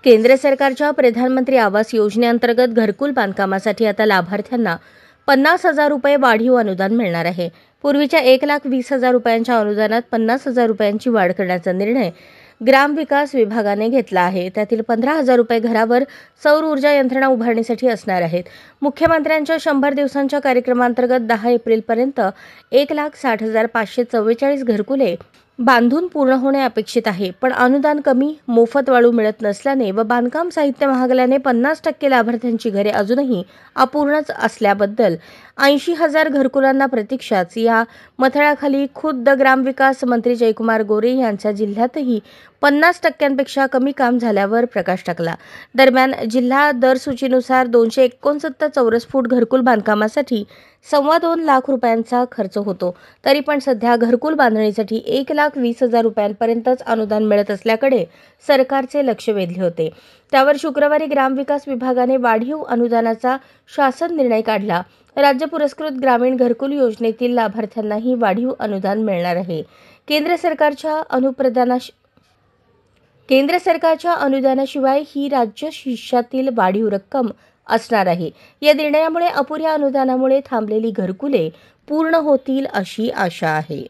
केंद्र सरकारच्या प्रधानमंत्री आवास योजनेअंतर्गत घरकुल बांधकामासाठी आता लाभार्थ्यांना 50,000 रुपये वाढीव अनुदान मिळणार आहे. पूर्वीच्या 1,20,000 रुपयांच्या अनुदानात 50,000 रुपयांची वाढ करण्याचा निर्णय ग्रामविकास विभागाने घेतला आहे. त्यातील 15,000 रुपये घरावर सौर ऊर्जा यंत्रणा उभारण्यासाठी असणार आहेत. मुख्यमंत्र्यांच्या 100 दिवसांच्या कार्यक्रमांतर्गत 10 एप्रिलपर्यंत 1,60,544 घरकुले बांधून पूर्ण होणे अपेक्षित आहे. पण अनुदान कमी, मोफत वाळू मिळत नसल्याने व बांधकाम साहित्य महागल्याने 50% लाभार्थ्यांची घरे अजूनही अपूर्णच असल्याबद्दल 80,000 घरकुलांना प्रतीक्षाच या मथळ्याखाली खुद्द ग्रामविकास मंत्री जयकुमार गोरे यांच्या जिल्ह्यातही 50% कमी काम झाल्यावर प्रकाश टाकला. दरम्यान जिल्हा दरसूचीनुसार 269 चौरस फूट घरकुल बांधकामासाठी 2.25 लाख रुपयांचा खर्च होतो. तरी पण सध्या घरकुल बांधणीसाठी 1,20,000 रुपयांपर्यंतच अनुदान मिळत असल्याकडे सरकारचे लक्ष वेधले होते. त्यावर शुक्रवारी ग्रामविकास विभागाने वाढीव अनुदानाचा शासन निर्णय काढला. राज्य पुरस्कृत ग्रामीण घरकुल योजनेतील लाभार्थ्यांनाही वाढीव अनुदान मिळणार आहे. केंद्र सरकारच्या अनुदानाशिवाय ही राज्य शिष्यातील वाढीव रक्कम असणार आहे. या निर्णयामुळे अपुऱ्या अनुदानामुळे थांबलेली घरकुले पूर्ण होतील अशी आशा आहे.